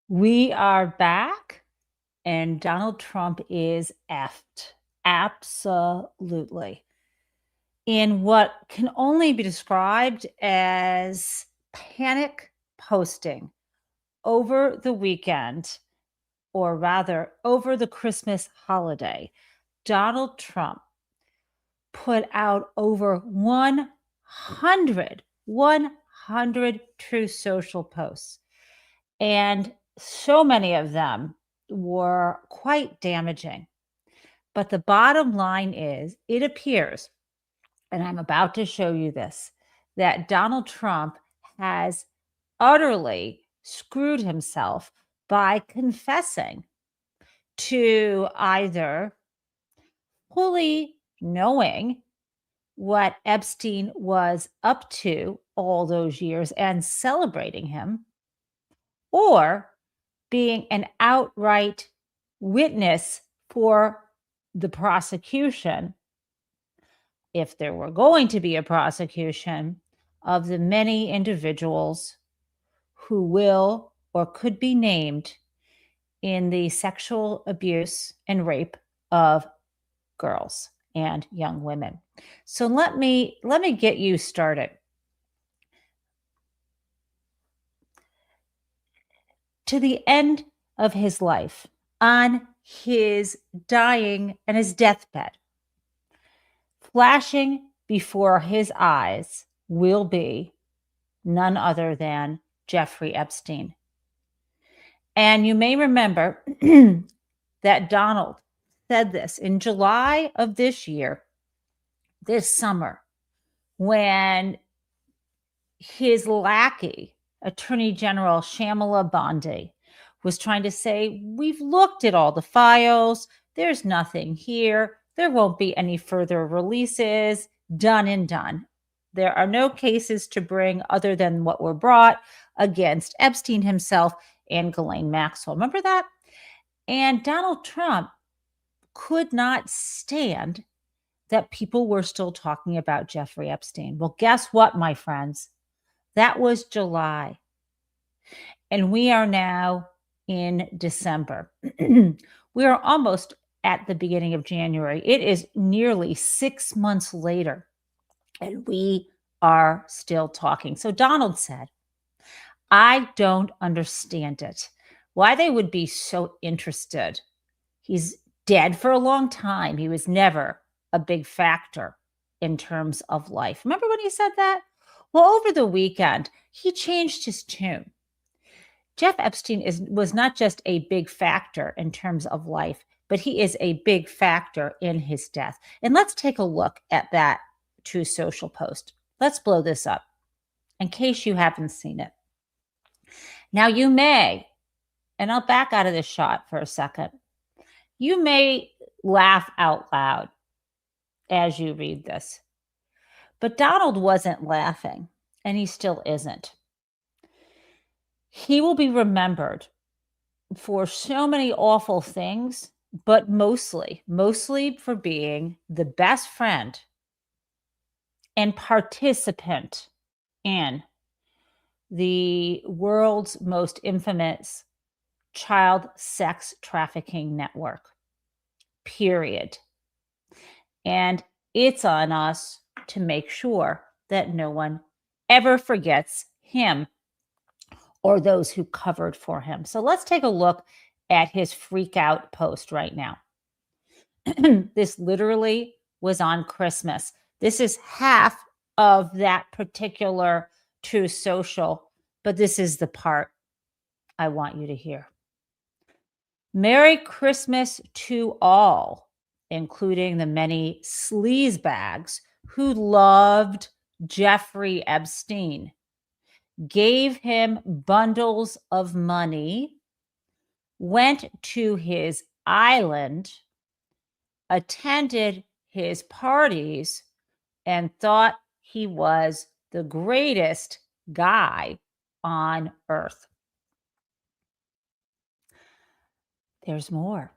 We are back, and Donald Trump is effed. Absolutely. In what can only be described as panic posting over the weekend, or rather over the Christmas holiday, Donald Trump put out over 100 true social posts. And so many of them were quite damaging. But the bottom line is, it appears, and I'm about to show you this, that Donald Trump has utterly screwed himself by confessing to either fully knowing what Epstein was up to all those years and celebrating him, or being an outright witness for the prosecution, if there were going to be a prosecution, of the many individuals who will or could be named in the sexual abuse and rape of girls and young women. So let me get you started. To the end of his life, on his dying and his deathbed, flashing before his eyes will be none other than Jeffrey Epstein. And you may remember that Donald said this in July of this year, this summer, when his lackey, Attorney General Shamala Bondi, was trying to say, we've looked at all the files. There's nothing here. There won't be any further releases. Done and done. There are no cases to bring other than what were brought against Epstein himself and Ghislaine Maxwell. Remember that? And Donald Trump could not stand that people were still talking about Jeffrey Epstein. Well, guess what, my friends? That was July. And we are now in December. We are almost at the beginning of January. It is nearly 6 months later, and we are still talking. So Donald said, I don't understand it. Why they would be so interested. He's dead for a long time. He was never a big factor in terms of life. Remember when he said that? Well, over the weekend, he changed his tune. Jeff Epstein was not just a big factor in terms of life, but he is a big factor in his death. And let's take a look at that True Social post. Let's blow this up in case you haven't seen it. Now you may, and I'll back out of this shot for a second, you may laugh out loud as you read this. But Donald wasn't laughing, and he still isn't. He will be remembered for so many awful things, but mostly for being the best friend and participant in the world's most infamous child sex trafficking network, period. And it's on us to make sure that no one ever forgets him or those who covered for him. So let's take a look at his freak out post right now. This literally was on Christmas. This is half of that particular True Social, but this is the part I want you to hear. Merry Christmas to all, including the many sleazebags who loved Jeffrey Epstein, gave him bundles of money, went to his island, attended his parties, and thought he was the greatest guy on earth. There's more.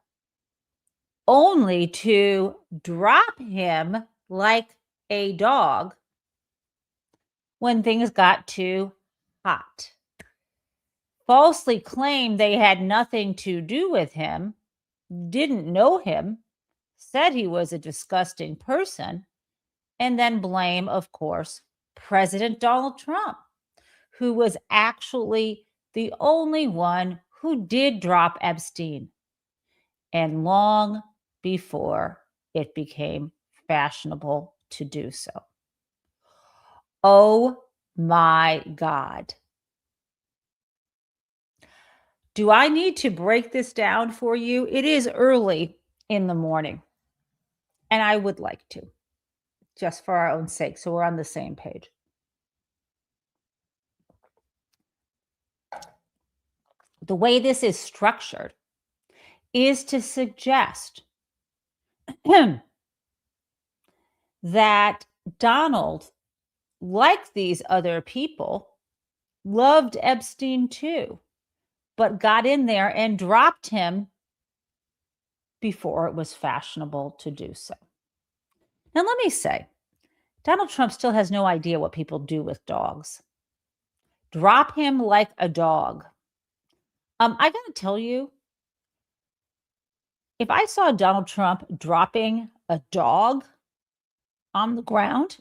Only to drop him like a dog when things got too hot. falsely claimed they had nothing to do with him, didn't know him, said he was a disgusting person, and then blame, of course, President Donald Trump, who was actually the only one who did drop Epstein, and long before it became fashionable to do so. Oh my God. Do I need to break this down for you? It is early in the morning, and I would like to, just for our own sake, so we're on the same page. The way this is structured is to suggest that Donald, like these other people, loved Epstein too, but got in there and dropped him before it was fashionable to do so. Now, let me say, Donald Trump still has no idea what people do with dogs. Drop him like a dog. I got to tell you, if I saw Donald Trump dropping a dog on the ground,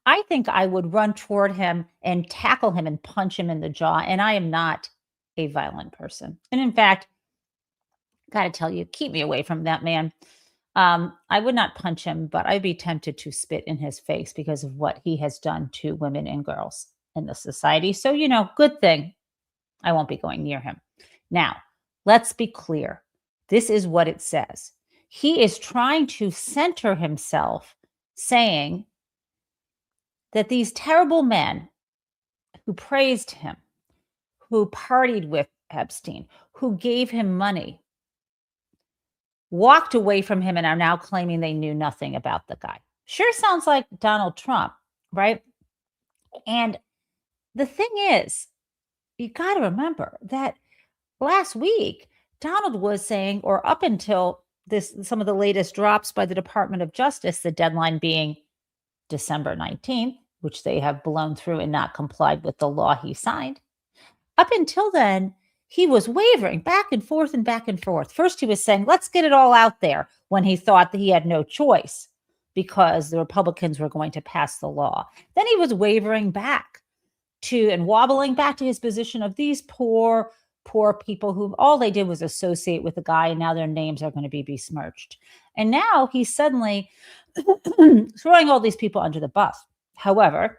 I think I would run toward him and tackle him and punch him in the jaw. And I am not a violent person. And in fact, got to tell you, keep me away from that man. I would not punch him, but I'd be tempted to spit in his face because of what he has done to women and girls in the society. So, good thing I won't be going near him. Now, let's be clear. This is what it says. He is trying to center himself, saying that these terrible men who praised him, who partied with Epstein, who gave him money, walked away from him and are now claiming they knew nothing about the guy. Sure sounds like Donald Trump, right? And the thing is, you got to remember that last week, Donald was saying, or up until some of the latest drops by the Department of Justice, the deadline being December 19th, which they have blown through and not complied with the law he signed. Up until then, he was wavering back and forth and back and forth. First, he was saying, let's get it all out there, when he thought that he had no choice because the Republicans were going to pass the law. Then he was wavering back and wobbling back to his position of these poor people who all they did was associate with the guy, and now their names are going to be besmirched. And now he's suddenly throwing all these people under the bus. However,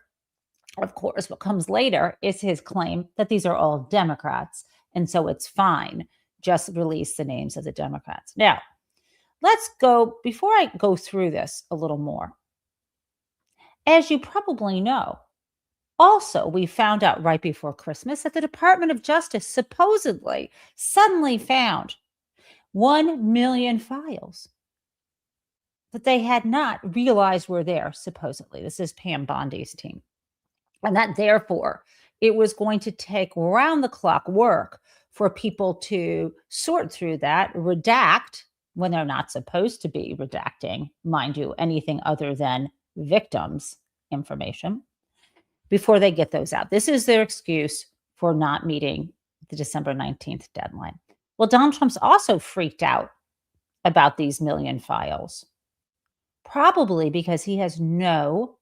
of course, what comes later is his claim that these are all Democrats, and so it's fine. Just release the names of the Democrats. Now, let's go, before I go through this a little more, as you probably know, also, we found out right before Christmas that the Department of Justice supposedly suddenly found 1 million files that they had not realized were there, supposedly. This is Pam Bondi's team. And that therefore, it was going to take round-the-clock work for people to sort through that, redact when they're not supposed to be redacting, mind you, anything other than victims' information, before they get those out. This is their excuse for not meeting the December 19th deadline. Well, Donald Trump's also freaked out about these million files, probably because he has no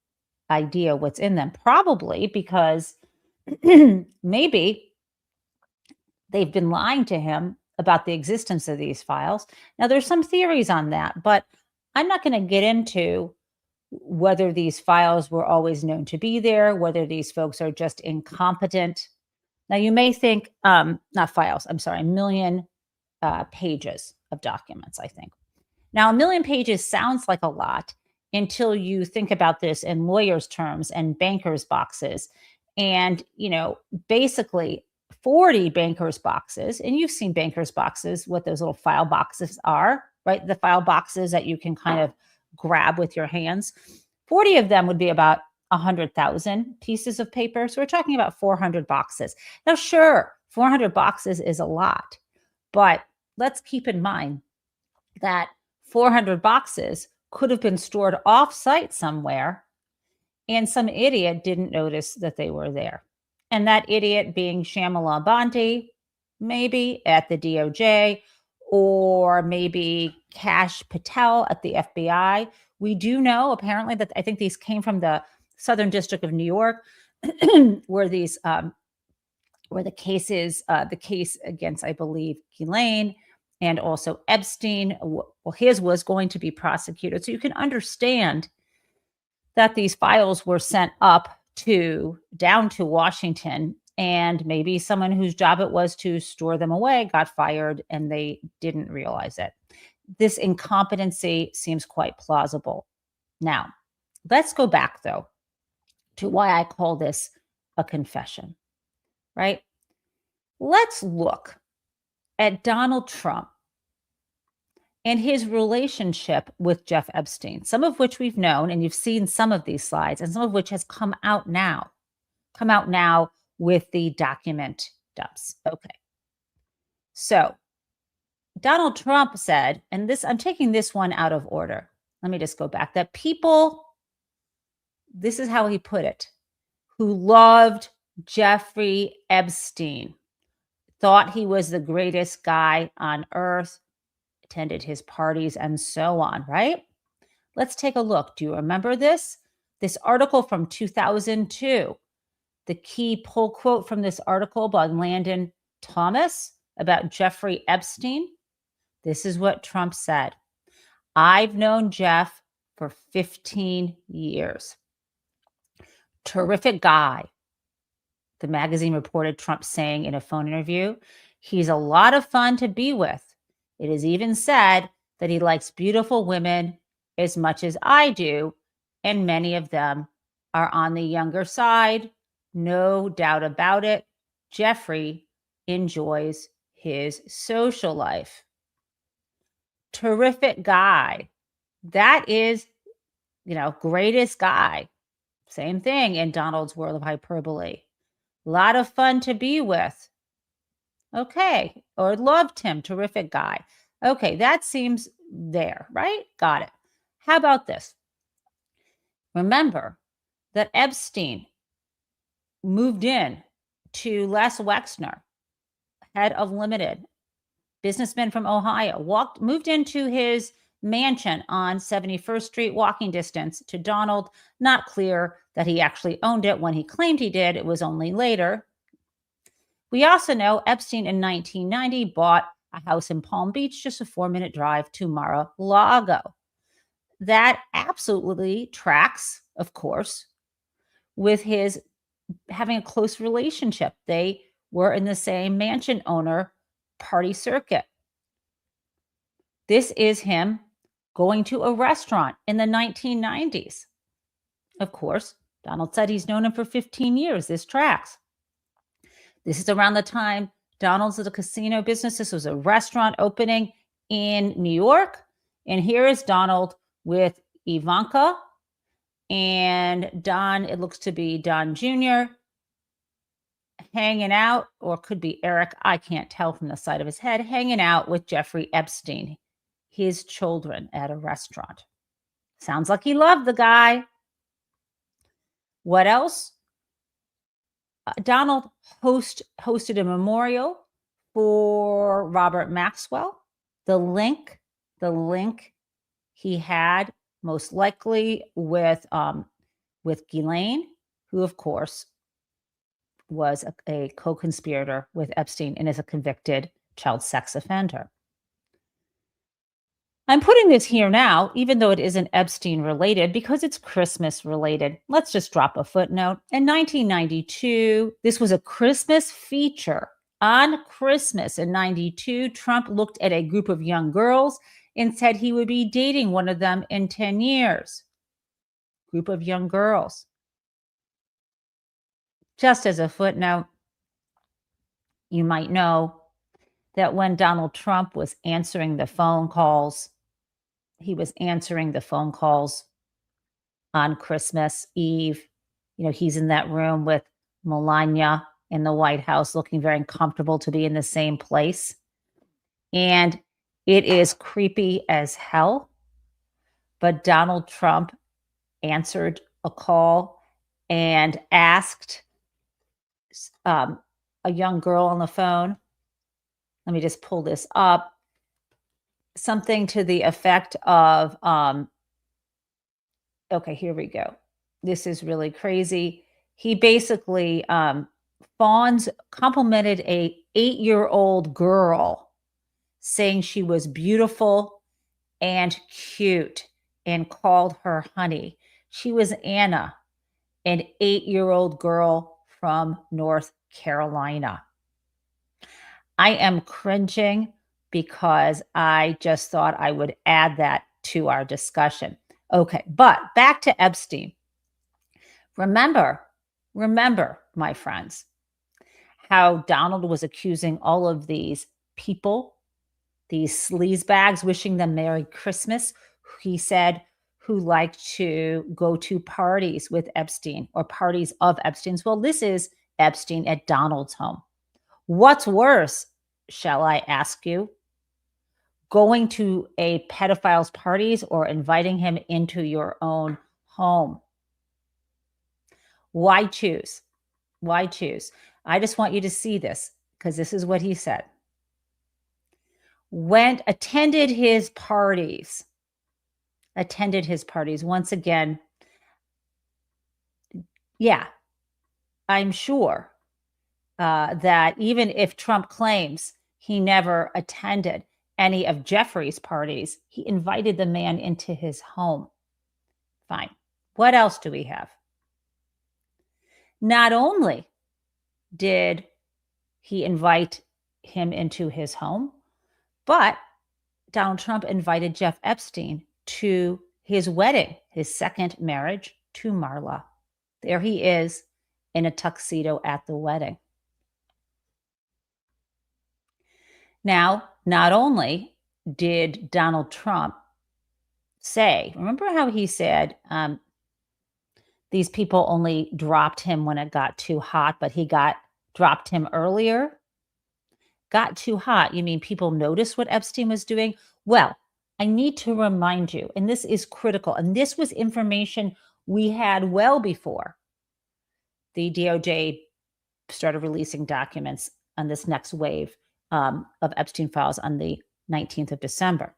idea what's in them, probably because maybe they've been lying to him about the existence of these files. Now, there's some theories on that, but I'm not going to get into whether these files were always known to be there, whether these folks are just incompetent. Now, you may think, not files, I'm sorry, 1 million pages of documents, I think. Now, 1 million pages sounds like a lot until you think about this in lawyers' terms and bankers' boxes. And, basically 40 bankers' boxes, and you've seen bankers' boxes, what those little file boxes are, right? The file boxes that you can kind of grab with your hands. 40 of them would be about 100,000 pieces of paper. So we're talking about 400 boxes. Now, sure, 400 boxes is a lot, but let's keep in mind that 400 boxes could have been stored off-site somewhere, and some idiot didn't notice that they were there. And that idiot being Shyamala Bondi, maybe at the DOJ, or maybe Kash Patel at the FBI. We do know apparently that I think these came from the Southern District of New York, where these where the case against, I believe, Ghislaine and also Epstein, well, his was going to be prosecuted. So you can understand that these files were sent down to Washington, and maybe someone whose job it was to store them away got fired and they didn't realize it. This incompetency seems quite plausible. Now, let's go back though to why I call this a confession, right? Let's look at Donald Trump and his relationship with Jeff Epstein, some of which we've known, and you've seen some of these slides, and some of which has come out now with the document dumps. Okay. So Donald Trump said, and this, I'm taking this one out of order. Let me just go back. That people, this is how he put it, who loved Jeffrey Epstein, thought he was the greatest guy on earth, attended his parties, and so on, right? Let's take a look. Do you remember this? This article from 2002, the key pull quote from this article by Landon Thomas about Jeffrey Epstein. This is what Trump said. I've known Jeff for 15 years. Terrific guy. The magazine reported Trump saying in a phone interview, he's a lot of fun to be with. It is even said that he likes beautiful women as much as I do, and many of them are on the younger side. No doubt about it. Jeffrey enjoys his social life. Terrific guy. That is, greatest guy. Same thing in Donald's world of hyperbole. A lot of fun to be with. Okay. Or loved him. Terrific guy. Okay. That seems there, right? Got it. How about this? Remember that Epstein moved in to Les Wexner, head of Limited, businessman from Ohio, moved into his mansion on 71st Street, walking distance to Donald. Not clear that he actually owned it when he claimed he did. It was only later. We also know Epstein in 1990 bought a house in Palm Beach, just a 4-minute drive to Mar-a-Lago. That absolutely tracks, of course, with his having a close relationship. They were in the same mansion owner party circuit. This is him going to a restaurant in the 1990s. Of course, Donald said he's known him for 15 years. This tracks. This is around the time Donald's at a casino business. This was a restaurant opening in New York. And here is Donald with Ivanka and Don, it looks to be Don Jr., hanging out, or could be Eric, I can't tell from the side of his head, hanging out with Jeffrey Epstein, his children, at a restaurant. Sounds like he loved the guy. What else? Donald hosted a memorial for Robert Maxwell. The link he had most likely with Ghislaine, who of course was a co-conspirator with Epstein and is a convicted child sex offender. I'm putting this here now, even though it isn't Epstein related, because it's Christmas related. Let's just drop a footnote. In 1992, this was a Christmas feature. On Christmas in 92, Trump looked at a group of young girls and said he would be dating one of them in 10 years. Group of young girls. Just as a footnote, you might know that when Donald Trump was answering the phone calls, he was answering the phone calls on Christmas Eve. He's in that room with Melania in the White House, looking very uncomfortable to be in the same place. And it is creepy as hell. But Donald Trump answered a call and asked a young girl on the phone, let me just pull this up, something to the effect of, okay, here we go. This is really crazy. He basically, Fawns complimented a 8-year-old girl, saying she was beautiful and cute and called her honey. She was Anna, an 8-year-old girl from North Carolina. I am cringing because I just thought I would add that to our discussion. Okay, but back to Epstein. Remember, my friends, how Donald was accusing all of these people, these sleazebags, wishing them Merry Christmas. He said, who liked to go to parties with Epstein or parties of Epstein's. Well, this is Epstein at Donald's home. What's worse, shall I ask you? Going to a pedophile's parties or inviting him into your own home? Why choose? Why choose? I just want you to see this because this is what he said. Attended his parties. Once again, yeah, I'm sure that even if Trump claims he never attended any of Jeffrey's parties, he invited the man into his home. Fine. What else do we have? Not only did he invite him into his home, but Donald Trump invited Jeff Epstein to his wedding, his second marriage to Marla. There he is in a tuxedo at the wedding. Now, not only did Donald Trump say, remember how he said these people only dropped him when it got too hot, but he dropped him earlier? Got too hot. You mean people noticed what Epstein was doing? Well, I need to remind you, and this is critical, and this was information we had well before the DOJ started releasing documents on this next wave of Epstein files on the 19th of December.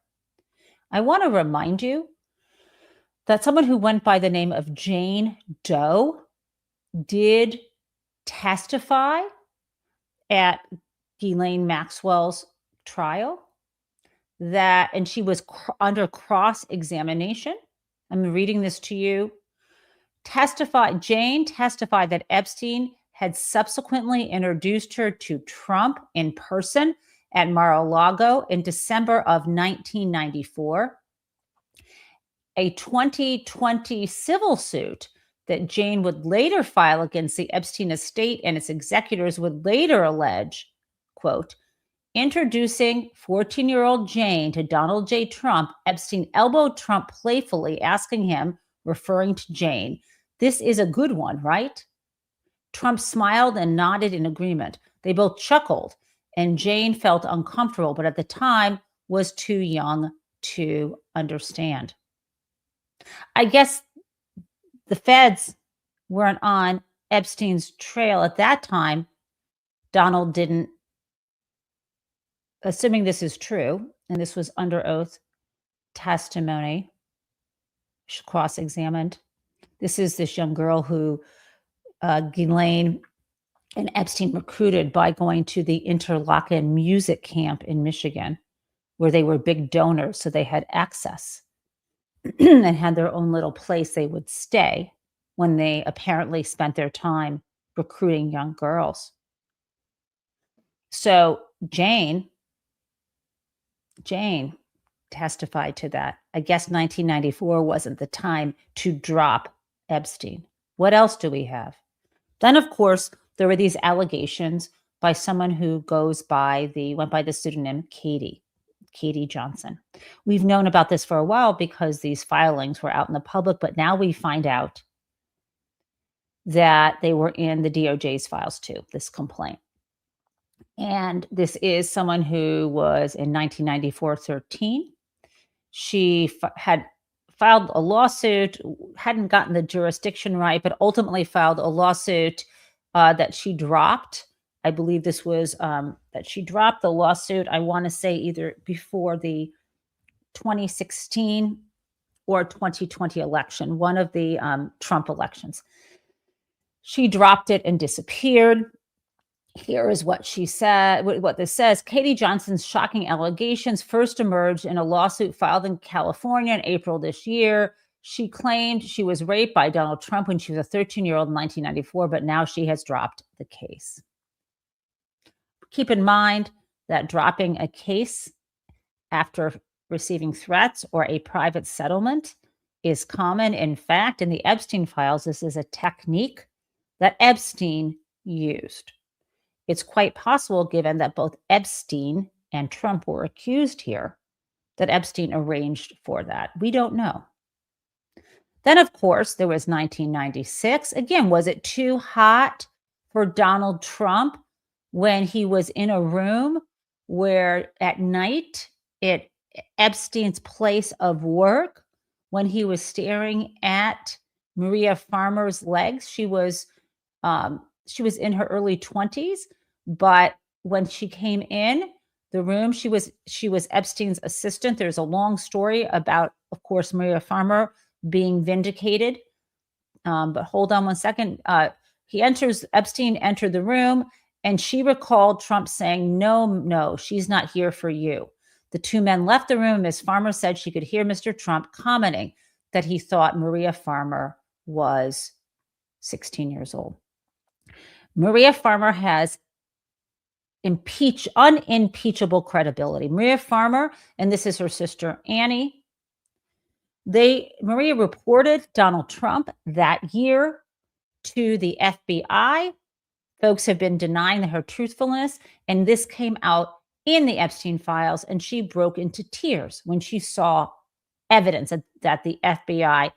I want to remind you that someone who went by the name of Jane Doe did testify at Ghislaine Maxwell's trial, and she was under cross-examination. I'm reading this to you. Jane testified that Epstein had subsequently introduced her to Trump in person at Mar-a-Lago in December of 1994. A 2020 civil suit that Jane would later file against the Epstein estate and its executors would later allege, quote, introducing 14-year-old Jane to Donald J. Trump, Epstein elbowed Trump playfully, asking him, referring to Jane, "This is a good one, right?" Trump smiled and nodded in agreement. They both chuckled, and Jane felt uncomfortable, but at the time was too young to understand. I guess the feds weren't on Epstein's trail at that time. Donald didn't, assuming this is true, and this was under oath testimony, cross-examined. This is this young girl who Ghislaine and Epstein recruited by going to the Interlochen music camp in Michigan, where they were big donors, so they had access and had their own little place they would stay when they apparently spent their time recruiting young girls. So Jane testified to that. I guess 1994 wasn't the time to drop Epstein. What else do we have? Then, of course, there were these allegations by someone who went by the pseudonym Katie Johnson. We've known about this for a while because these filings were out in the public, but now we find out that they were in the DOJ's files too, this complaint. And this is someone who was in 1994-13. She had filed a lawsuit, hadn't gotten the jurisdiction right, but ultimately filed a lawsuit that she dropped I believe this was that she dropped the lawsuit, I want to say either before the 2016 or 2020 election, one of the Trump elections. She dropped it and disappeared. Here is what she said, what this says. Katie Johnson's shocking allegations first emerged in a lawsuit filed in California in April this year. She claimed she was raped by Donald Trump when she was a 13-year-old in 1994, but now she has dropped the case. Keep in mind that dropping a case after receiving threats or a private settlement is common. In fact, in the Epstein files, this is a technique that Epstein used. It's quite possible, given that both Epstein and Trump were accused here, that Epstein arranged for that. We don't know. Then, of course, there was 1996. Again, was it too hot for Donald Trump when he was in a room where at night at Epstein's place of work, when he was staring at Maria Farmer's legs? She was in her early 20s, but when she came in the room, she was Epstein's assistant. There's a long story about, of course, Maria Farmer being vindicated. But hold on one second. Epstein entered the room, and she recalled Trump saying, no, she's not here for you. The two men left the room. Ms. Farmer said she could hear Mr. Trump commenting that he thought Maria Farmer was 16 years old. Maria Farmer has unimpeachable credibility. Maria Farmer, and this is her sister Annie, Maria reported Donald Trump that year to the FBI. Folks have been denying her truthfulness, and this came out in the Epstein files, and she broke into tears when she saw evidence that the FBI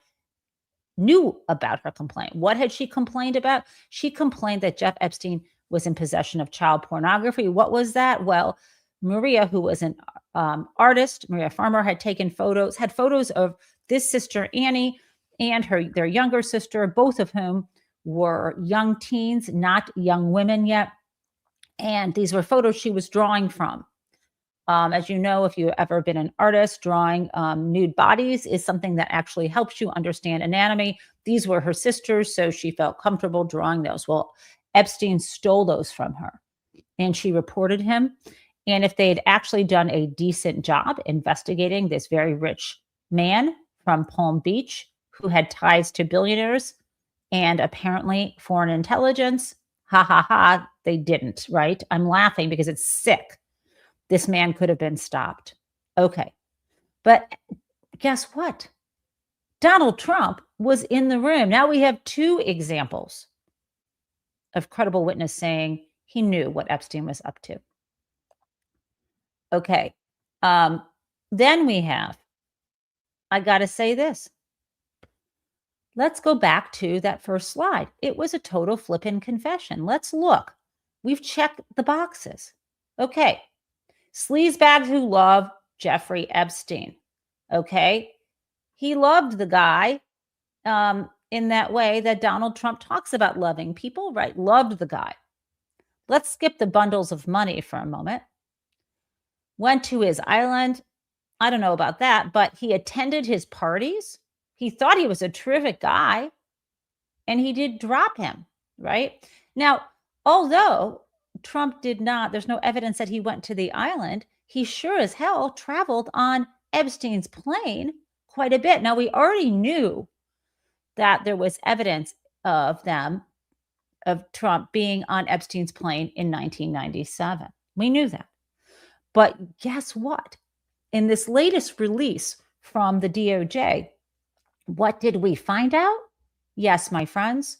knew about her complaint. What had she complained about? She complained that Jeff Epstein was in possession of child pornography. What was that? Well, Maria, who was an artist, Maria Farmer, had photos of this sister Annie and their younger sister, both of whom were young teens, not young women yet. And these were photos she was drawing from. As you know, if you've ever been an artist, drawing nude bodies is something that actually helps you understand anatomy. These were her sisters, so she felt comfortable drawing those. Well, Epstein stole those from her, and she reported him. And if they had actually done a decent job investigating this very rich man from Palm Beach who had ties to billionaires and apparently foreign intelligence, they didn't, right? I'm laughing because it's sick. This man could have been stopped. Okay. But guess what? Donald Trump was in the room. Now we have two examples of credible witness saying he knew what Epstein was up to. Okay. Then we have, I got to say this. Let's go back to that first slide. It was a total flippin' confession. Let's look. We've checked the boxes. Okay. Sleazebags who love Jeffrey Epstein. Okay. He loved the guy in that way that Donald Trump talks about loving people, right? Loved the guy. Let's skip the bundles of money for a moment. Went to his island. I don't know about that, but he attended his parties. He thought he was a terrific guy, and he did drop him, right? Now, although Trump did not, there's no evidence that he went to the island, he sure as hell traveled on Epstein's plane quite a bit. Now, we already knew that there was evidence of Trump being on Epstein's plane in 1997. We knew that. But guess what? In this latest release from the DOJ, what did we find out? Yes, my friends,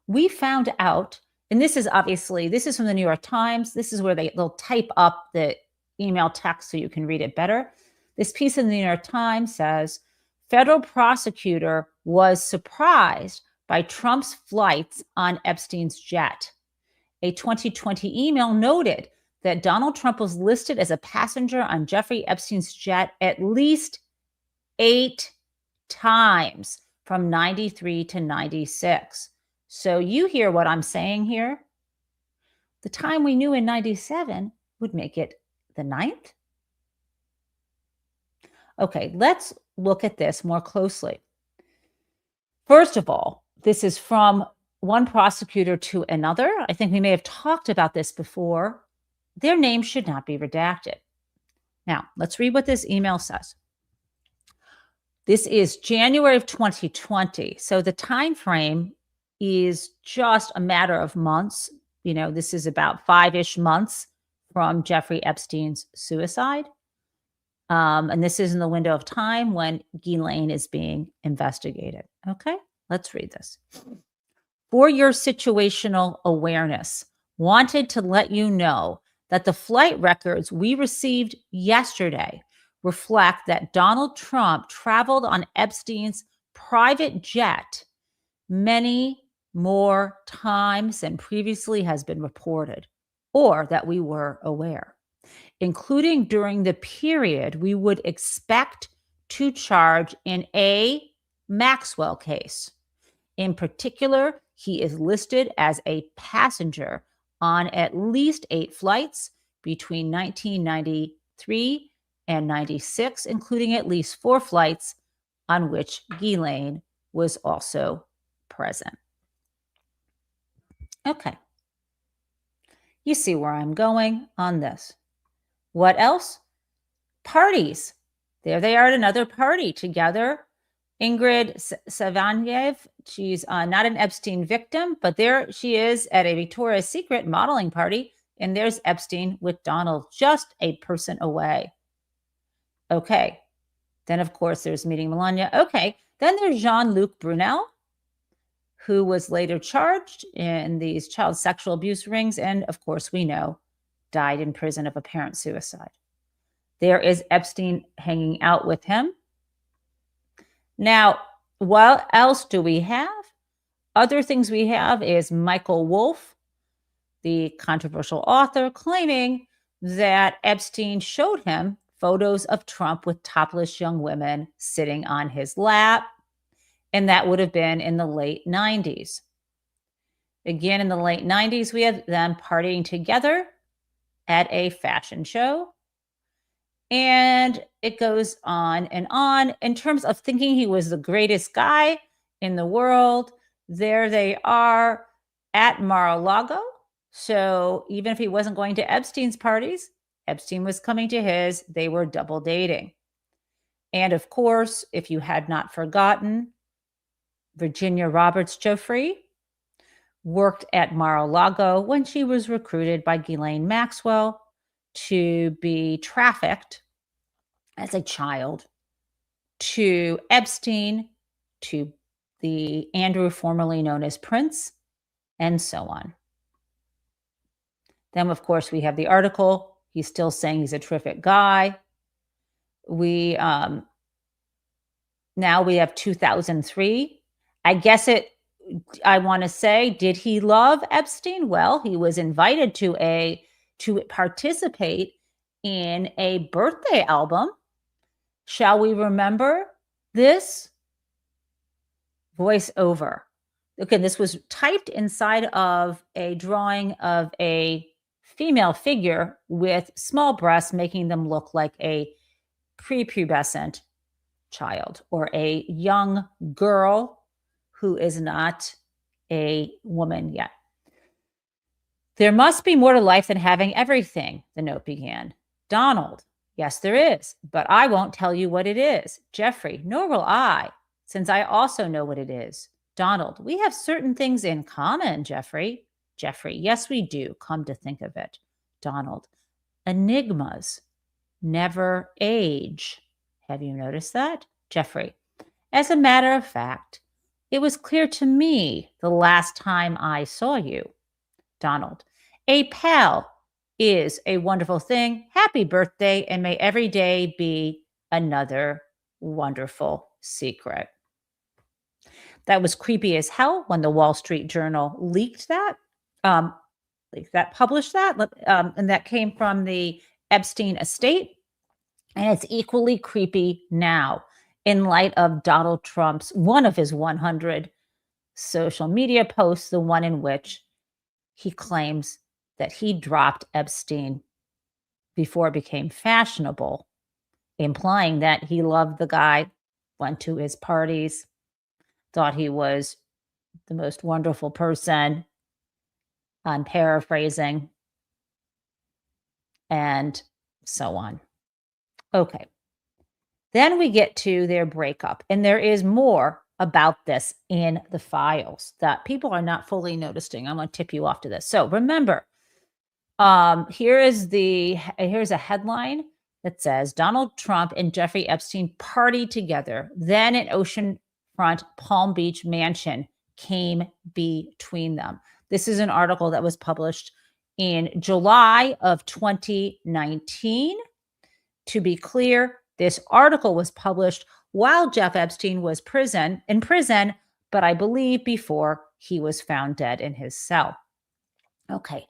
we found out, and this is from the New York Times. This is where they'll type up the email text so you can read it better. This piece in the New York Times says, federal prosecutor was surprised by Trump's flights on Epstein's jet. A 2020 email noted that Donald Trump was listed as a passenger on Jeffrey Epstein's jet at least 8 times from 93 to 96. So you hear what I'm saying here? The time we knew in 97 would make it the 9th. Okay, let's look at this more closely. First of all, this is from one prosecutor to another. I think we may have talked about this before. Their names should not be redacted. Now, let's read what this email says. This is January of 2020. So the time frame is just a matter of months. This is about 5-ish months from Jeffrey Epstein's suicide. And this is in the window of time when Ghislaine is being investigated. Okay, let's read this. For your situational awareness, wanted to let you know that the flight records we received yesterday reflect that Donald Trump traveled on Epstein's private jet many more times than previously has been reported, or that we were aware, including during the period we would expect to charge in a Maxwell case. In particular, he is listed as a passenger on at least 8 flights between 1993 and 96, including at least 4 flights on which Ghislaine was also present. Okay. You see where I'm going on this. What else? Parties. There they are at another party together. Ingrid Savanyev, she's not an Epstein victim, but there she is at a Victoria's Secret modeling party, and there's Epstein with Donald, just a person away. Okay. Then, of course, there's meeting Melania. Okay. Then there's Jean-Luc Brunel, who was later charged in these child sexual abuse rings, and, of course, we know, died in prison of apparent suicide. There is Epstein hanging out with him. Now, what else do we have? Other things we have is Michael Wolff, the controversial author, claiming that Epstein showed him photos of Trump with topless young women sitting on his lap, and that would have been in the late 90s. Again, in the late 90s, we have them partying together at a fashion show. And it goes on and on. In terms of thinking he was the greatest guy in the world, there they are at Mar-a-Lago. So even if he wasn't going to Epstein's parties, Epstein was coming to his. They were double dating. And of course, if you had not forgotten, Virginia Roberts Joffrey worked at Mar-a-Lago when she was recruited by Ghislaine Maxwell to be trafficked as a child to Epstein, to the Andrew formerly known as Prince, and so on. Then, of course, we have the article. He's still saying he's a terrific guy. Now we have 2003. I want to say, did he love Epstein? Well, he was invited to participate in a birthday album. Shall we remember this? Voiceover. Okay, this was typed inside of a drawing of a female figure with small breasts, making them look like a prepubescent child or a young girl who is not a woman yet. There must be more to life than having everything, the note began. Donald, yes, there is, but I won't tell you what it is. Jeffrey, nor will I, since I also know what it is. Donald, we have certain things in common, Jeffrey. Jeffrey, yes, we do, come to think of it. Donald, enigmas never age. Have you noticed that? Jeffrey, as a matter of fact, it was clear to me the last time I saw you. Donald, a pal is a wonderful thing. Happy birthday, and may every day be another wonderful secret. That was creepy as hell when the Wall Street Journal leaked that, published that, and that came from the Epstein estate. And it's equally creepy now in light of Donald Trump's, one of his 100 social media posts, the one in which he claims that he dropped Epstein before it became fashionable, implying that he loved the guy, went to his parties, thought he was the most wonderful person. I'm paraphrasing, and so on. Okay. Then we get to their breakup, and there is more about this in the files that people are not fully noticing. I'm going to tip you off to this. So remember, here's a headline that says Donald Trump and Jeffrey Epstein partied together. Then an oceanfront Palm Beach mansion came between them. This is an article that was published in July of 2019. To be clear, this article was published while Jeff Epstein was in prison, but I believe before he was found dead in his cell. Okay,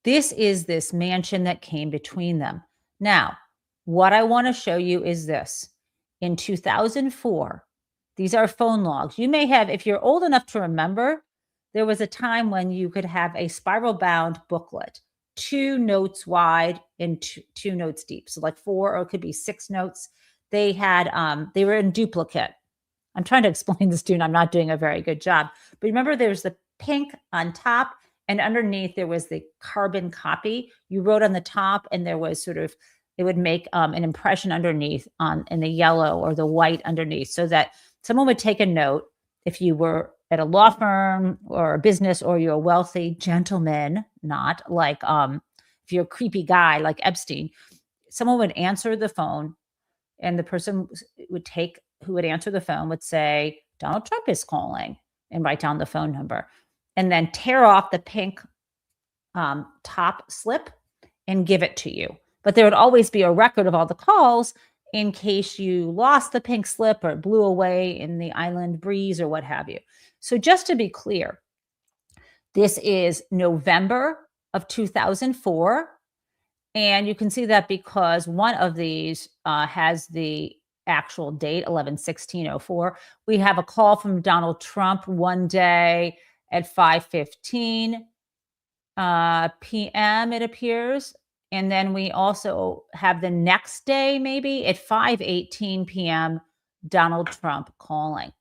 this is this mansion that came between them. Now, what I want to show you is this. In 2004, these are phone logs. You may have, if you're old enough to remember, there was a time when you could have a spiral bound booklet, 2 notes wide and two notes deep. So like 4, or it could be 6 notes. They were in duplicate. I'm trying to explain this to you, and I'm not doing a very good job. But remember, there's the pink on top, and underneath there was the carbon copy. You wrote on the top, and there was it would make an impression underneath in the yellow or the white underneath, so that someone would take a note if you were at a law firm or a business, or you're a wealthy gentleman, not like if you're a creepy guy like Epstein, someone would answer the phone, and the person who would answer the phone would say, Donald Trump is calling, and write down the phone number, and then tear off the pink top slip and give it to you. But there would always be a record of all the calls in case you lost the pink slip or it blew away in the island breeze or what have you. So just to be clear, this is November of 2004. And you can see that because one of these has the actual date, 11/16/04. We have a call from Donald Trump one day at 5:15 p.m., it appears. And then we also have the next day, maybe at 5:18 p.m., Donald Trump calling.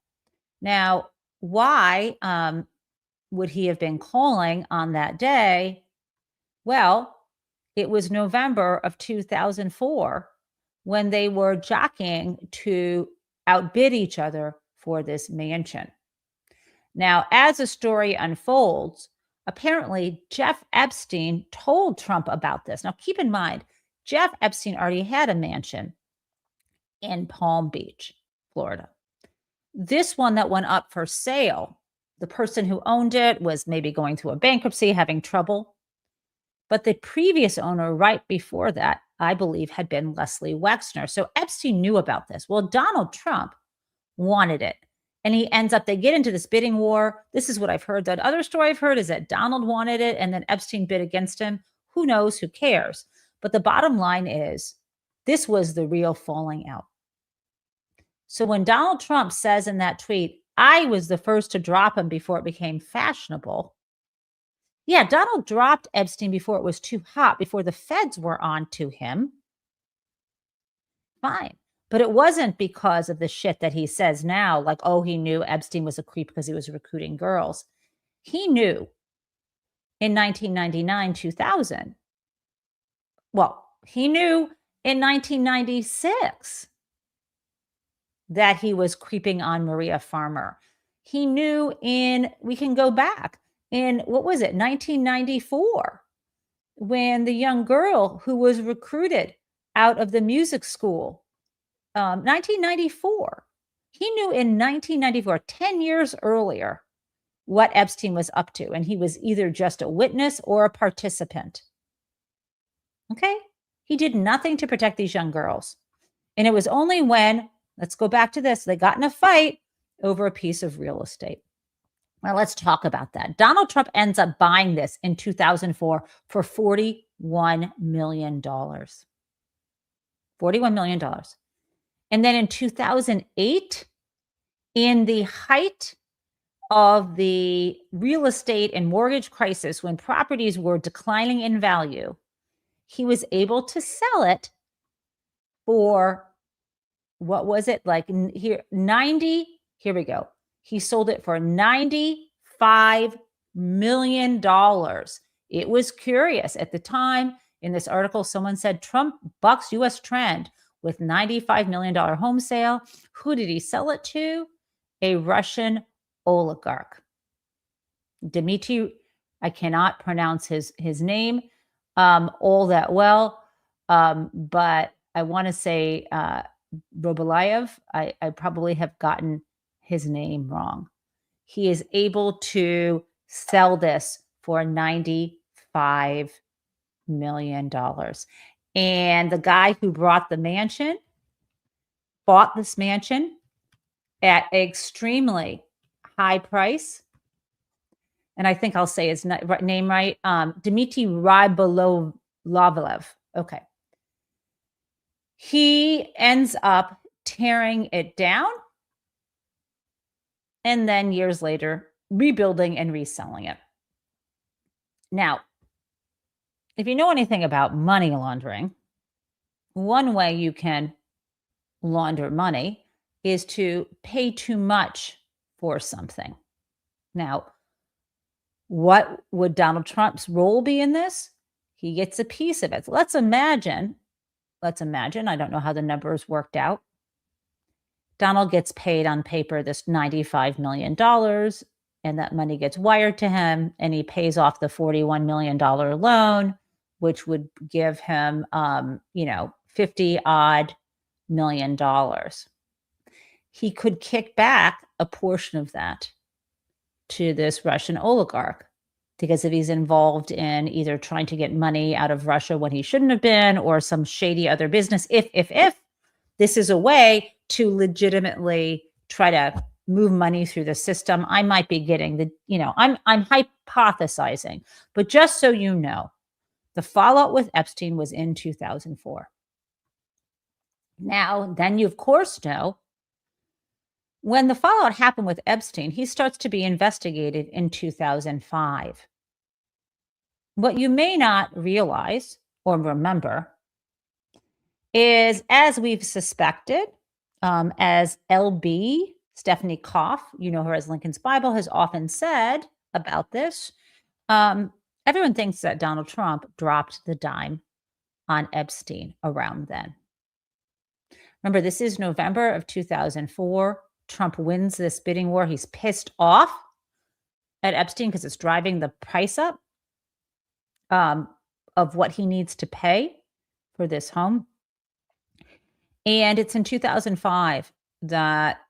Now, why would he have been calling on that day? Well, it was November of 2004 when they were jockeying to outbid each other for this mansion. Now, as the story unfolds, apparently Jeff Epstein told Trump about this. Now, keep in mind, Jeff Epstein already had a mansion in Palm Beach, Florida. This one that went up for sale, the person who owned it was maybe going through a bankruptcy, having trouble. But the previous owner right before that, I believe, had been Leslie Wexner. So Epstein knew about this. Well, Donald Trump wanted it. And they get into this bidding war. This is what I've heard. That other story I've heard is that Donald wanted it and then Epstein bid against him. Who knows? Who cares? But the bottom line is, this was the real falling out. So when Donald Trump says in that tweet, I was the first to drop him before it became fashionable. Yeah, Donald dropped Epstein before it was too hot, before the feds were on to him. Fine. But it wasn't because of the shit that he says now, like, oh, he knew Epstein was a creep because he was recruiting girls. He knew in 1999, 2000. Well, he knew in 1996 that he was creeping on Maria Farmer. He knew we can go back in, what was it, 1994, when the young girl who was recruited out of the music school, 1994. He knew in 1994, 10 years earlier, what Epstein was up to. And he was either just a witness or a participant. Okay? He did nothing to protect these young girls. And it was only when, let's go back to this, they got in a fight over a piece of real estate. Well, let's talk about that. Donald Trump ends up buying this in 2004 for $41 million. $41 million. And then in 2008, in the height of the real estate and mortgage crisis, when properties were declining in value, he was able to sell it for, what was it? Like here, 90, here we go. He sold it for $95 million. It was curious. At the time in this article, someone said Trump bucks US trend with $95 million home sale. Who did he sell it to? A Russian oligarch. Dmitry, I cannot pronounce his name all that well, but I want to say Robolayev. I probably have gotten his name wrong. He is able to sell this for $95 million. And the guy who bought this mansion at an extremely high price. And I think I'll say his name right. Dmitry Rybolovlev. Okay. He ends up tearing it down and then years later rebuilding and reselling it. Now, if you know anything about money laundering, one way you can launder money is to pay too much for something. Now, what would Donald Trump's role be in this? He gets a piece of it. So let's imagine, I don't know how the numbers worked out. Donald gets paid on paper this $95 million, and that money gets wired to him, and he pays off the $41 million loan, which would give him, 50 odd million dollars. He could kick back a portion of that to this Russian oligarch, because if he's involved in either trying to get money out of Russia when he shouldn't have been, or some shady other business, if this is a way to legitimately try to move money through the system, I might be getting I'm hypothesizing, but just so you know, the fallout with Epstein was in 2004. Now, then you of course know, when the fallout happened with Epstein, he starts to be investigated in 2005. What you may not realize or remember is, as we've suspected, as LB, Stephanie Koff, you know her as Lincoln's Bible, has often said about this, everyone thinks that Donald Trump dropped the dime on Epstein around then. Remember, this is November of 2004. Trump wins this bidding war. He's pissed off at Epstein because it's driving the price up of what he needs to pay for this home. And it's in 2005 that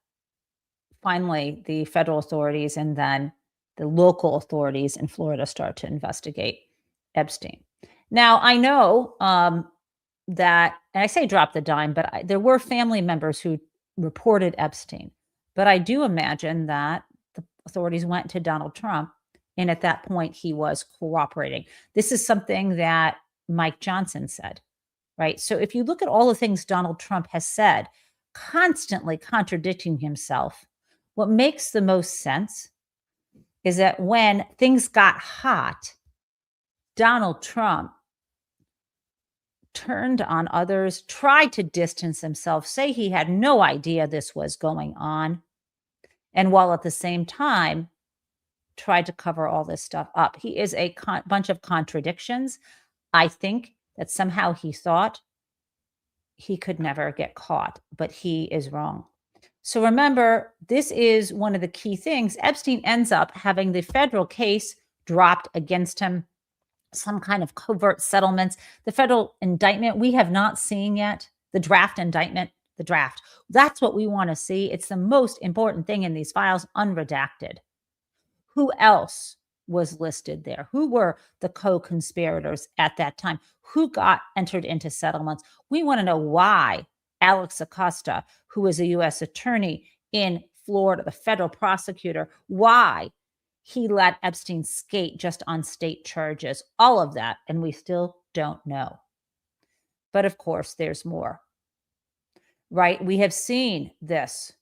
finally the federal authorities and then the local authorities in Florida start to investigate Epstein. Now, I know that, and I say drop the dime, but there were family members who reported Epstein. But I do imagine that the authorities went to Donald Trump, and at that point, he was cooperating. This is something that Mike Johnson said, right? So if you look at all the things Donald Trump has said, constantly contradicting himself, what makes the most sense is that when things got hot, Donald Trump turned on others, tried to distance himself, say he had no idea this was going on, and while at the same time tried to cover all this stuff up. He is a bunch of contradictions. I think that somehow he thought he could never get caught, but he is wrong. So remember, this is one of the key things. Epstein ends up having the federal case dropped against him, some kind of covert settlements. The federal indictment, we have not seen yet. The draft indictment, the draft. That's what we want to see. It's the most important thing in these files, unredacted. Who else was listed there? Who were the co-conspirators at that time? Who got entered into settlements? We want to know why Alex Acosta, who is a U.S. attorney in Florida, the federal prosecutor, why he let Epstein skate just on state charges, all of that, and we still don't know. But of course, there's more, right? We have seen this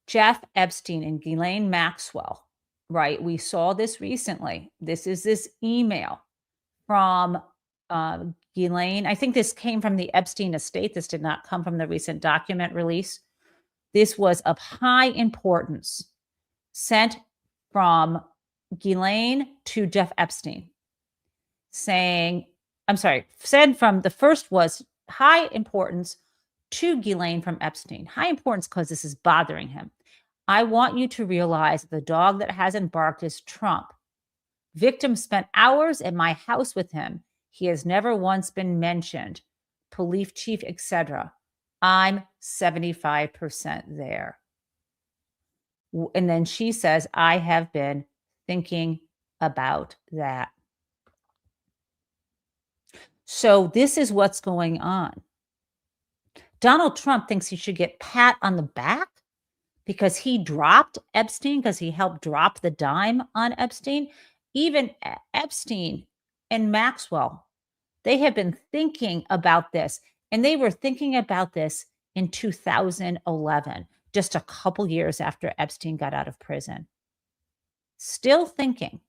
Jeff Epstein and Ghislaine Maxwell, right? We saw this recently. This is this email from Ghislaine. I think this came from the Epstein estate. This did not come from the recent document release. This was of high importance, sent from Ghislaine to Jeff Epstein, saying, I'm sorry, sent from the first was high importance to Ghislaine from Epstein. High importance because this is bothering him. I want you to realize the dog that hasn't barked is Trump. Victim spent hours at my house with him. He has never once been mentioned. Police chief, etc. I'm 75% there. And then she says, I have been thinking about that. So this is what's going on. Donald Trump thinks he should get pat on the back because he dropped Epstein, because he helped drop the dime on Epstein. Even Epstein and Maxwell, they have been thinking about this, and they were thinking about this in 2011, just a couple years after Epstein got out of prison. Still thinking.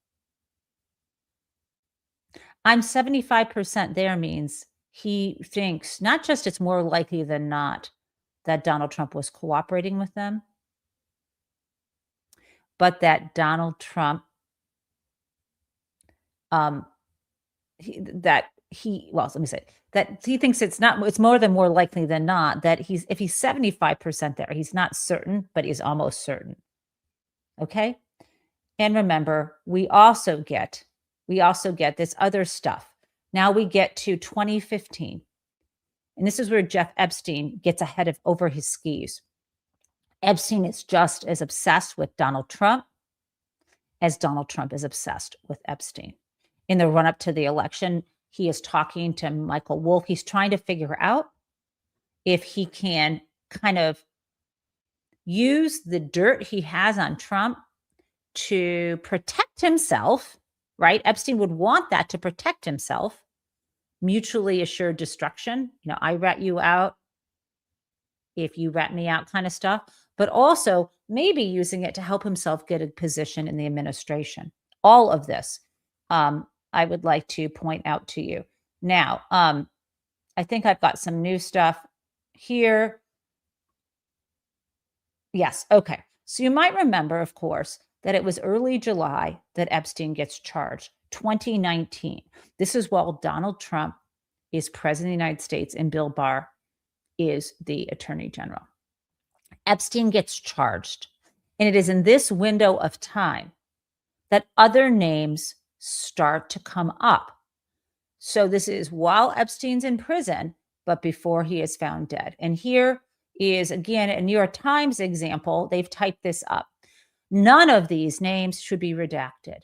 I'm 75% there means he thinks not just it's more likely than not that Donald Trump was cooperating with them, but that Donald Trump, well, let me say that he thinks it's more than more likely than not that if he's 75% there, he's not certain, but he's almost certain. Okay. And remember, we also get this other stuff. Now we get to 2015. And this is where Jeff Epstein gets over his skis. Epstein is just as obsessed with Donald Trump as Donald Trump is obsessed with Epstein. In the run-up to the election, he is talking to Michael Wolff. He's trying to figure out if he can kind of use the dirt he has on Trump to protect himself, right? Epstein would want that to protect himself. Mutually assured destruction. I rat you out if you rat me out kind of stuff. But also maybe using it to help himself get a position in the administration. All of this, I would like to point out to you. Now, I think I've got some new stuff here. Yes, okay. So you might remember, of course, that it was early July that Epstein gets charged, 2019. This is while Donald Trump is president of the United States and Bill Barr is the attorney general. Epstein gets charged. And it is in this window of time that other names start to come up. So this is while Epstein's in prison, but before he is found dead. And here is, again, a New York Times example. They've typed this up. None of these names should be redacted.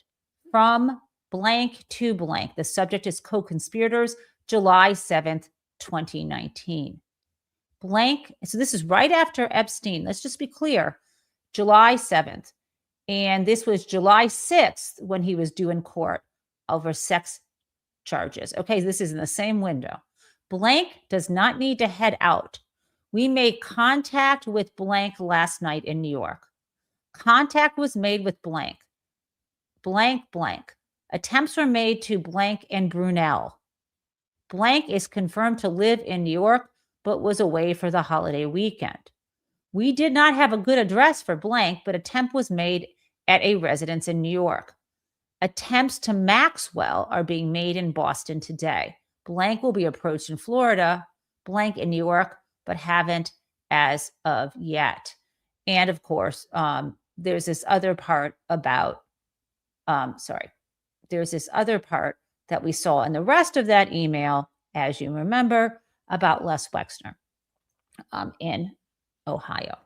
From blank to blank. The subject is co-conspirators, July 7th, 2019. Blank. So this is right after Epstein. Let's just be clear. July 7th. And this was July 6th when he was due in court over sex charges. Okay, this is in the same window. Blank does not need to head out. We made contact with blank last night in New York. Contact was made with blank. Blank, blank. Attempts were made to blank and Brunel. Blank is confirmed to live in New York, but was away for the holiday weekend. We did not have a good address for blank, but attempt was made at a residence in New York. Attempts to Maxwell are being made in Boston today. Blank will be approached in Florida, blank in New York, but haven't as of yet. And of course, there's this other part about, there's this other part that we saw in the rest of that email, as you remember, about Les Wexner in Ohio.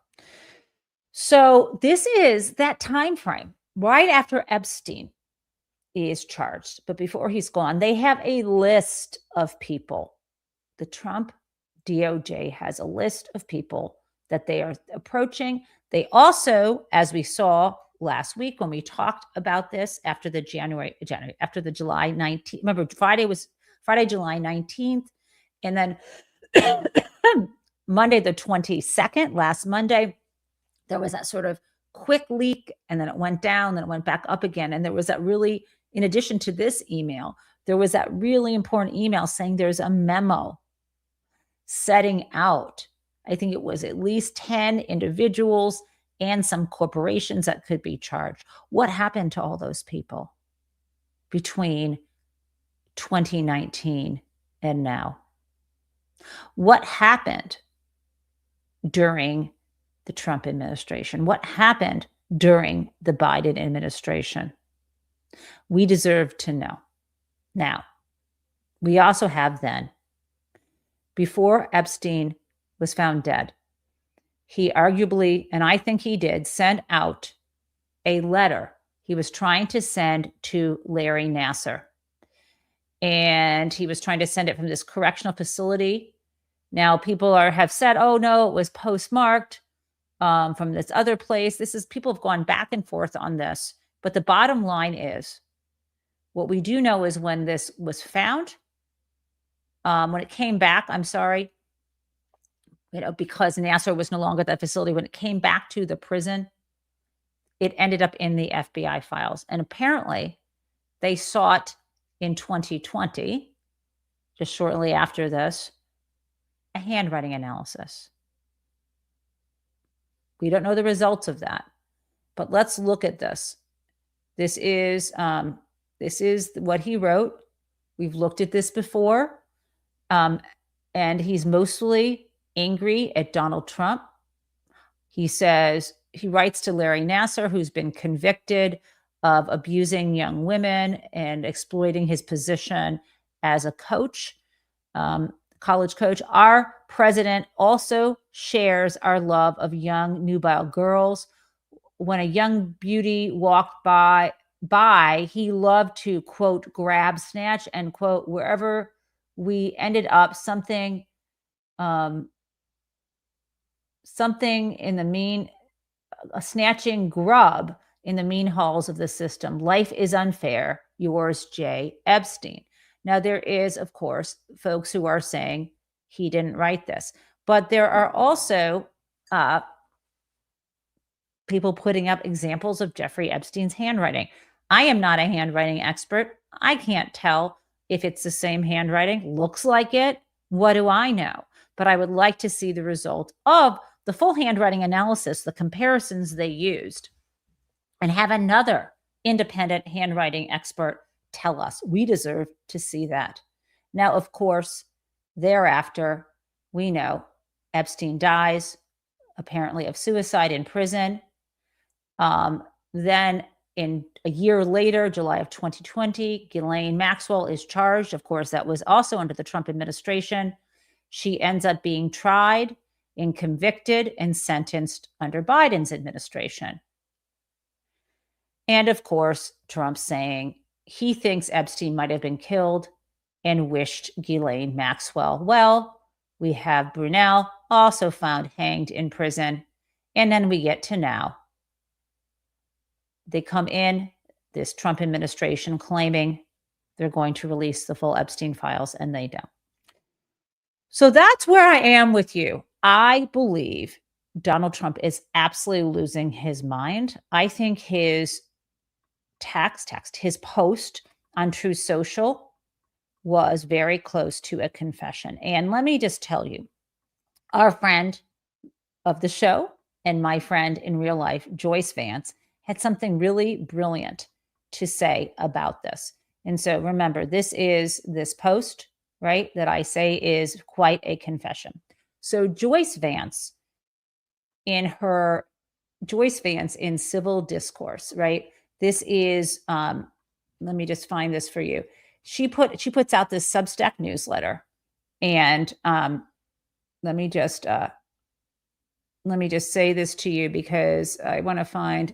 So this is that time frame right after Epstein is charged, but before he's gone. They have a list of people. The Trump DOJ has a list of people that they are approaching. They also, as we saw last week when we talked about this after the after the July 19th, remember Friday, July 19th, and then Monday, the 22nd, last Monday, there was that sort of quick leak, and then it went down, then it went back up again. And there was that really, in addition to this email, there was that really important email saying there's a memo setting out, I think it was at least 10 individuals and some corporations that could be charged. What happened to all those people between 2019 and now? What happened during the Trump administration? What happened during the Biden administration? We deserve to know. Now, we also have then, before Epstein was found dead, he arguably, and I think he did, sent out a letter he was trying to send to Larry Nassar. And he was trying to send it from this correctional facility. Now, people have said, oh, no, it was postmarked from this other place. People have gone back and forth on this. But the bottom line is, what we do know is when this was found, when it came back, I'm sorry, because Nassar was no longer at that facility, when it came back to the prison, it ended up in the FBI files. And apparently, they sought in 2020, just shortly after this, a handwriting analysis. We don't know the results of that, but let's look at this. This is what he wrote. We've looked at this before, and he's mostly angry at Donald Trump. He writes to Larry Nassar, who's been convicted of abusing young women and exploiting his position as a coach, college coach. Our president also shares our love of young nubile girls. When a young beauty walked by, he loved to, quote, grab, snatch, and, quote, wherever we ended up, something in the mean, snatching grub in the mean halls of the system. Life is unfair. Yours, J. Epstein. Now, there is, of course, folks who are saying he didn't write this, but there are also people putting up examples of Jeffrey Epstein's handwriting. I am not a handwriting expert. I can't tell if it's the same handwriting. Looks like it. What do I know? But I would like to see the result of the full handwriting analysis, the comparisons they used, and have another independent handwriting expert tell us. We deserve to see that. Now, of course, thereafter, we know Epstein dies, apparently of suicide in prison. Then a year later, July of 2020, Ghislaine Maxwell is charged. Of course, that was also under the Trump administration. She ends up being tried and convicted and sentenced under Biden's administration. And of course, Trump saying he thinks Epstein might have been killed and wished Ghislaine Maxwell well. We have Brunel also found hanged in prison. And then we get to now. They come in, this Trump administration claiming they're going to release the full Epstein files, and they don't. So that's where I am with you. I believe Donald Trump is absolutely losing his mind. I think his his post on Truth Social was very close to a confession. And let me just tell you, our friend of the show and my friend in real life, Joyce Vance, had something really brilliant to say about this. And so remember, this post, right, that I say is quite a confession. So Joyce Vance in Civil Discourse, right? This is, let me just find this for you. She puts out this Substack newsletter, and let me just say this to you because I want to find.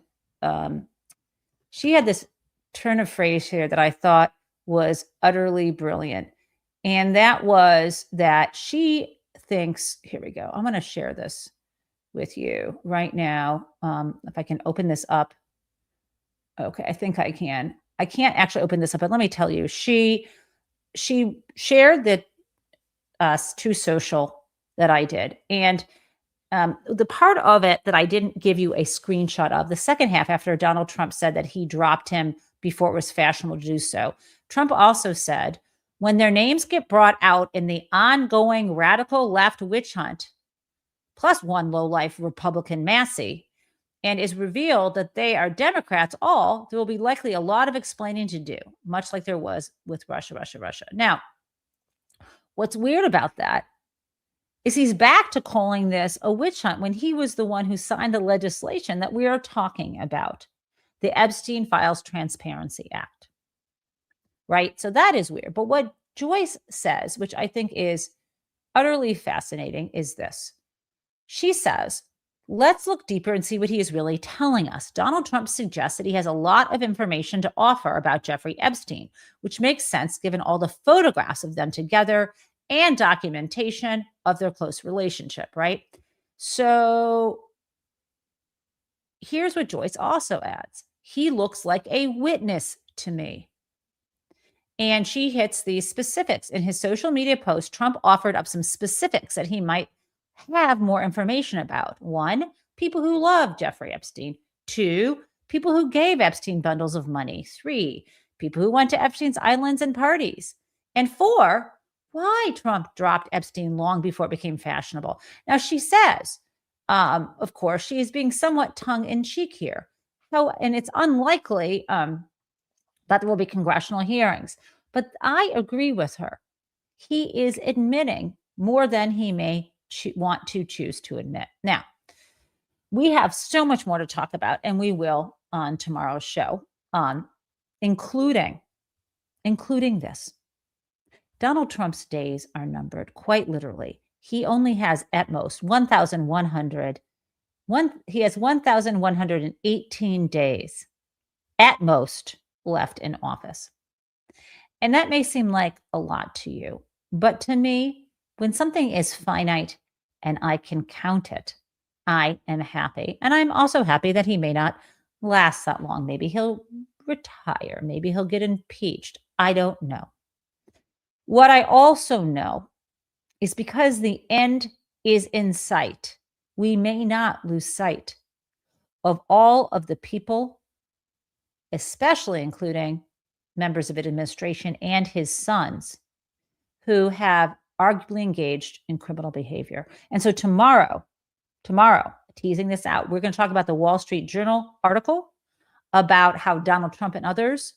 She had this turn of phrase here that I thought was utterly brilliant, and that was that she thinks. Here we go. I'm going to share this with you right now. If I can open this up. Okay, I think I can. I can't actually open this up, but let me tell you, she shared that Truth Social that I did, and the part of it that I didn't give you a screenshot of, the second half, after Donald Trump said that he dropped him before it was fashionable to do so, Trump also said, when their names get brought out in the ongoing radical left witch hunt, plus one lowlife Republican Massey, and is revealed that they are Democrats, there will be likely a lot of explaining to do, much like there was with Russia. Now, what's weird about that is he's back to calling this a witch hunt when he was the one who signed the legislation that we are talking about, the Epstein Files Transparency Act, right? So that is weird. But what Joyce says, which I think is utterly fascinating, is this. She says, let's look deeper and see what he is really telling us. Donald Trump suggests that he has a lot of information to offer about Jeffrey Epstein, which makes sense given all the photographs of them together and documentation of their close relationship, right? So here's what Joyce also adds. He looks like a witness to me. And she hits these specifics. In his social media post, Trump offered up some specifics that he might have more information about. 1, people who love Jeffrey Epstein. 2, people who gave Epstein bundles of money. 3, people who went to Epstein's islands and parties. And 4, why Trump dropped Epstein long before it became fashionable. Now, she says, of course, she is being somewhat tongue-in-cheek here. And it's unlikely that there will be congressional hearings. But I agree with her. He is admitting more than he may want to choose to admit. Now, we have so much more to talk about, and we will on tomorrow's show, including this. Donald Trump's days are numbered, quite literally. He only has at most 1,118 days at most left in office. And that may seem like a lot to you, but to me, when something is finite and I can count it, I am happy. And I'm also happy that he may not last that long. Maybe he'll retire. Maybe he'll get impeached. I don't know. What I also know is because the end is in sight, we may not lose sight of all of the people, especially including members of the administration and his sons, who have arguably engaged in criminal behavior. And so tomorrow, teasing this out, we're going to talk about the Wall Street Journal article about how Donald Trump and others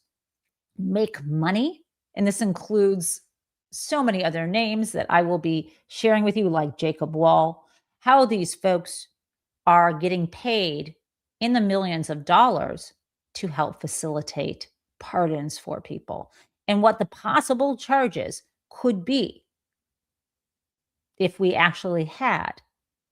make money. And this includes so many other names that I will be sharing with you, like Jacob Wall, how these folks are getting paid in the millions of dollars to help facilitate pardons for people, and what the possible charges could be if we actually had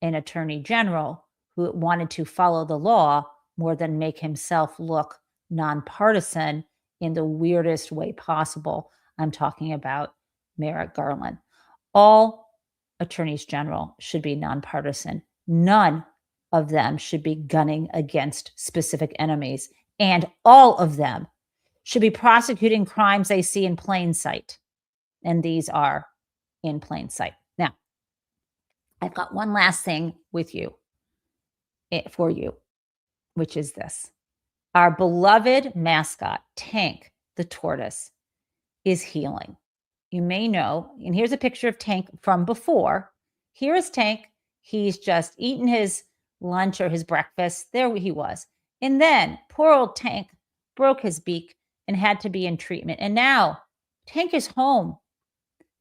an attorney general who wanted to follow the law more than make himself look nonpartisan in the weirdest way possible. I'm talking about Merrick Garland. All attorneys general should be nonpartisan. None of them should be gunning against specific enemies, and all of them should be prosecuting crimes they see in plain sight. And these are in plain sight. Now, I've got one last thing for you, which is this. Our beloved mascot, Tank the tortoise, is healing. You may know, and here's a picture of Tank from before. Here is Tank. He's just eaten his lunch or his breakfast. There he was. And then poor old Tank broke his beak and had to be in treatment. And now Tank is home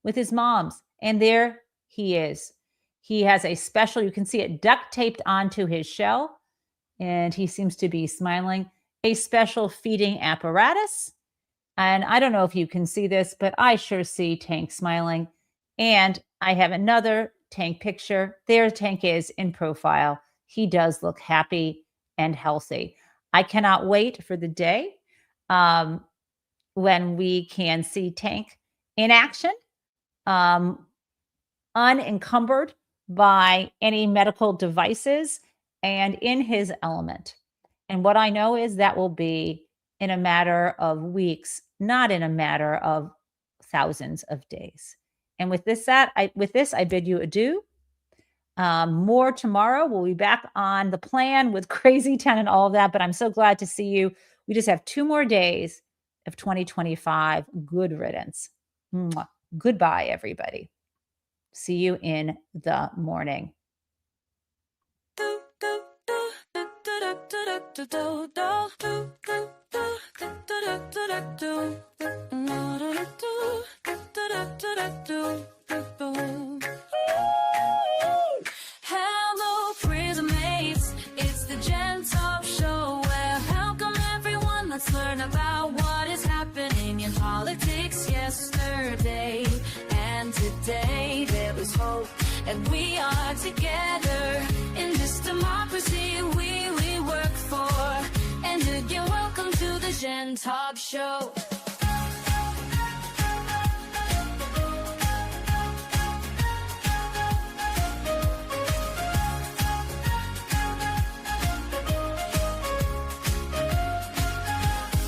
with his moms. And there he is. He has a special, you can see it duct taped onto his shell. And he seems to be smiling. A special feeding apparatus. And I don't know if you can see this, but I sure see Tank smiling. And I have another Tank picture. There Tank is in profile. He does look happy and healthy. I cannot wait for the day when we can see Tank in action, unencumbered by any medical devices and in his element. And what I know is that will be in a matter of weeks, not in a matter of thousands of days. And with this, I bid you adieu. More tomorrow. We'll be back on the plan with Crazy 10 and all of that, but I'm so glad to see you. We just have 2 more days of 2025. Good riddance. Mwah. Goodbye, everybody. See you in the morning. Hello, prison mates. It's the Gen Taub Show, where welcome everyone. Let's learn about what is happening in politics yesterday and today. There was hope, and we are together in this democracy we work for. And again, welcome to the Gen Taub Show.